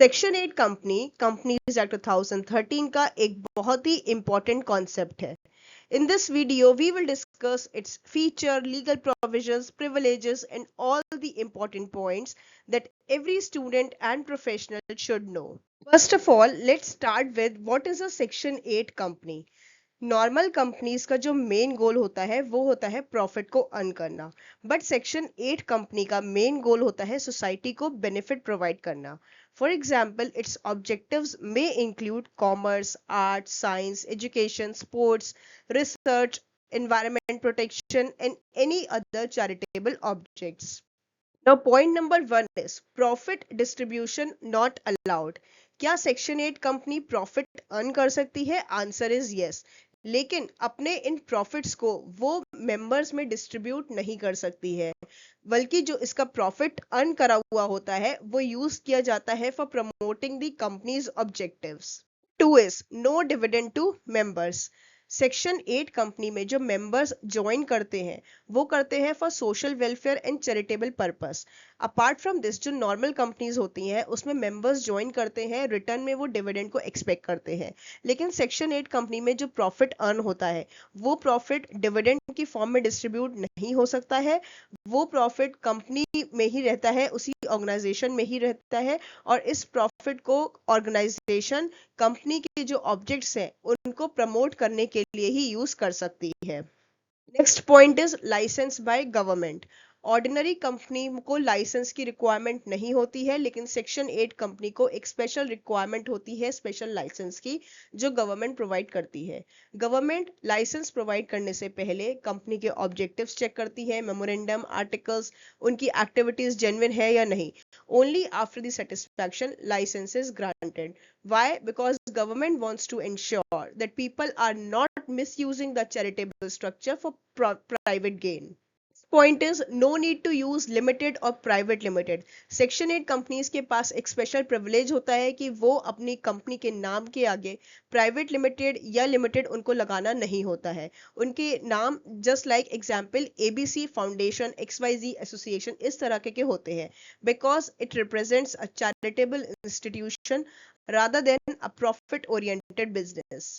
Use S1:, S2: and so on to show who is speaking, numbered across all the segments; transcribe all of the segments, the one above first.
S1: Section 8 companies act 2013 का एक बहुत ही इंपॉर्टेंट कॉन्सेप्ट है. In this video, we will discuss its feature, legal provisions, privileges, and all the important points that every student and professional should know. First of all, let's start with what is a Section 8 company. Normal companies का जो main goal होता है वो होता है profit को earn करना. But section 8 company का मेन गोल होता है सोसाइटी को बेनिफिट प्रोवाइड करना. For example, it's objectives may include commerce, art, science, education, sports, research, environment protection, and any other charitable objects. Now, point number 1 is profit distribution not allowed. क्या section 8 company profit earn कर सकती है? Answer is yes. लेकिन अपने इन profits को वो members में distribute नहीं कर सकती है, बल्कि जो इसका प्रॉफिट अर्न करा हुआ होता है वो यूज किया जाता है for promoting the companies objectives. 2 is no dividend to members. Section 8 company में जो मेंबर्स ज्वाइन करते हैं वो करते हैं for social welfare and charitable purpose. Apart from this, जो नॉर्मल कंपनीज होती हैं उसमें मेंबर्स ज्वाइन करते हैं, रिटर्न में वो डिविडेंड को एक्सपेक्ट करते हैं. लेकिन सेक्शन 8 कंपनी में जो प्रॉफिट अर्न होता है वो प्रॉफिट डिविडेंड की फॉर्म में डिस्ट्रीब्यूट नहीं हो सकता है. वो प्रॉफिट कंपनी में ही रहता है, उसी ऑर्गेनाइजेशन में ही रहता है, और इस प्रॉफिट को ऑर्गेनाइजेशन कंपनी के जो ऑब्जेक्ट्स हैं उनको प्रमोट करने के लिए ही यूज कर सकती है. Next point is licence by government. Ordinary company को लाइसेंस की रिक्वायरमेंट नहीं होती है, लेकिन सेक्शन 8 कंपनी को एक स्पेशल रिक्वायरमेंट होती है, स्पेशल लाइसेंस की, जो गवर्नमेंट प्रोवाइड करती है. गवर्नमेंट लाइसेंस प्रोवाइड करने से पहले कंपनी के ऑब्जेक्टिव्स चेक करती है, मेमोरेंडम, आर्टिकल्स, उनकी एक्टिविटीज जेन्युइन है या नहीं. Only after the satisfaction licence is granted. Why? Because government wants to ensure that people are not misusing the charitable structure for private gain. Point is no need to use limited or private limited. Section 8 companies के पास एक special privilege होता है कि वो अपनी company के नाम के आगे प्राइवेट लिमिटेड या लिमिटेड उनको लगाना नहीं होता है. उनके नाम just like example ABC foundation, XYZ association इस तरह के होते हैं, because it represents a charitable institution rather than a profit oriented business.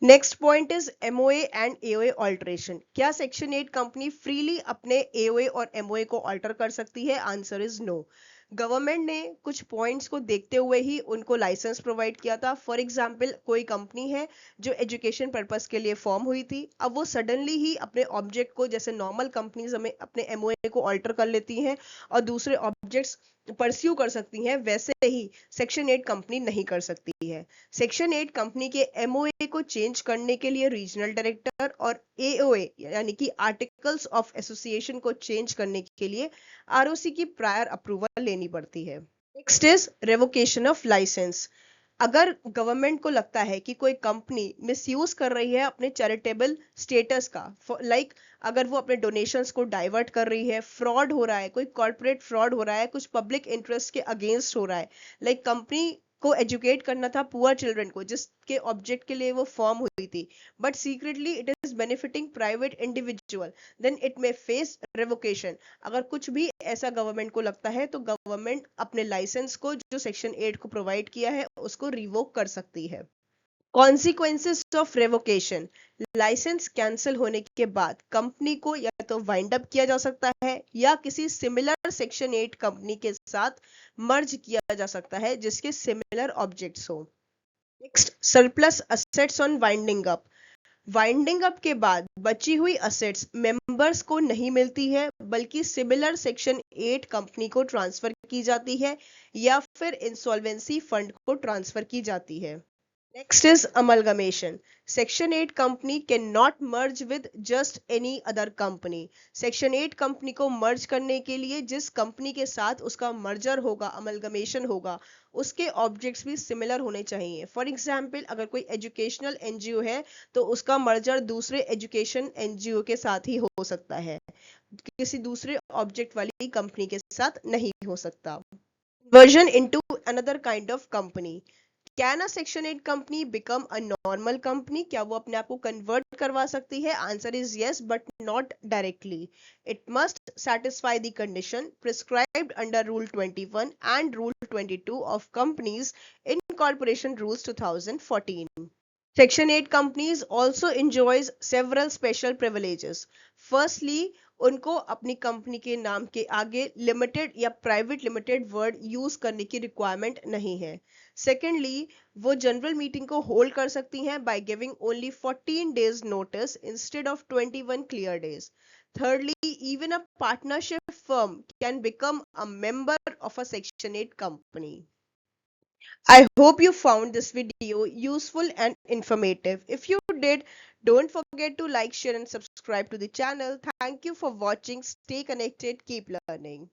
S1: Next point is MOA and AOA alteration. क्या सेक्शन 8 कंपनी फ्रीली अपने एओए और एमओए को alter कर सकती है? Answer is no. गवर्नमेंट ने कुछ पॉइंट्स को देखते हुए ही उनको लाइसेंस प्रोवाइड किया था. फॉर एग्जांपल, कोई कंपनी है जो एजुकेशन पर्पस के लिए फॉर्म हुई थी, अब वो सडनली ही अपने ऑब्जेक्ट को, जैसे नॉर्मल कंपनीज हमें अपने एमओए को ऑल्टर कर लेती हैं और दूसरे ऑब्जेक्ट्स परस्यू कर सकती हैं, वैसे ही सेक्शन 8 कंपनी नहीं कर सकती है. सेक्शन 8 कंपनी के एमओए को चेंज करने के लिए रीजनल डायरेक्टर और एओए यानी कि आर्टिकल्स ऑफ एसोसिएशन को चेंज करने के लिए आरओसी की प्रायर अप्रूवल लेनी पड़ती है. Next is revocation of licence. अगर गवर्नमेंट को लगता है कि कोई कंपनी मिसयूज कर रही है अपने चैरिटेबल स्टेटस का, लाइक अगर वो अपने डोनेशंस को डाइवर्ट कर रही है, फ्रॉड हो रहा है, कोई कॉर्पोरेट फ्रॉड हो रहा है, कुछ पब्लिक इंटरेस्ट के अगेंस्ट हो रहा है, लाइक कंपनी को एजुकेट करना था पुअर चिल्ड्रन को जिसके ऑब्जेक्ट के लिए वो फॉर्म हुई थी, but secretly it is benefiting private individual, then it may face revocation. अगर कुछ भी ऐसा गवर्नमेंट को लगता है तो गवर्नमेंट अपने लाइसेंस को जो सेक्शन 8 को प्रोवाइड किया है उसको रिवोक कर सकती है. Consequences of revocation. Licence cancel होने के बाद कंपनी को या तो वाइंड अप किया जा सकता है या किसी सिमिलर सेक्शन 8 कंपनी के साथ मर्ज किया जा सकता है जिसके सिमिलर ऑब्जेक्ट्स हो. Next, surplus assets on winding up. Winding up के बाद बची हुई असेट्स मेंबर्स को नहीं मिलती है, बल्कि सिमिलर सेक्शन 8 कंपनी को ट्रांसफर की जाती है या फिर इंसॉल्वेंसी फंड को ट्रांसफर की जाती है. Next is amalgamation. Section 8 company cannot merge with just any other company. Section 8 company को मर्ज करने के लिए जिस कंपनी के साथ उसका मर्जर होगा, अमलगमेशन होगा, उसके ऑब्जेक्ट्स भी सिमिलर होने चाहिए. फॉर एग्जाम्पल, अगर कोई एजुकेशनल एनजीओ है तो उसका मर्जर दूसरे एजुकेशन एनजीओ के साथ ही हो सकता है, किसी दूसरे ऑब्जेक्ट वाली कंपनी के साथ नहीं हो सकता. Conversion into another kind of company. Can a section 8 company become a normal company? क्या वो अपने आप को कन्वर्ट करवा सकती है? Answer is yes, but not directly. It must satisfy the condition prescribed under Rule 21 and Rule 22 of Companies Incorporation Rules 2014. Section 8 companies also enjoys several special privileges. Firstly, उनको अपनी कंपनी के नाम के आगे लिमिटेड या प्राइवेट लिमिटेड वर्ड यूज करने की requirement नहीं है. सेकेंडली, वो जनरल मीटिंग को होल्ड कर सकती हैं by giving only 14 days notice instead of 21 clear days. Thirdly, even a partnership firm can become a member of a Section 8 company. I hope you found this video useful and informative. If you did, don't forget to like, share, and subscribe to the channel. Thank you for watching. Stay connected, keep learning.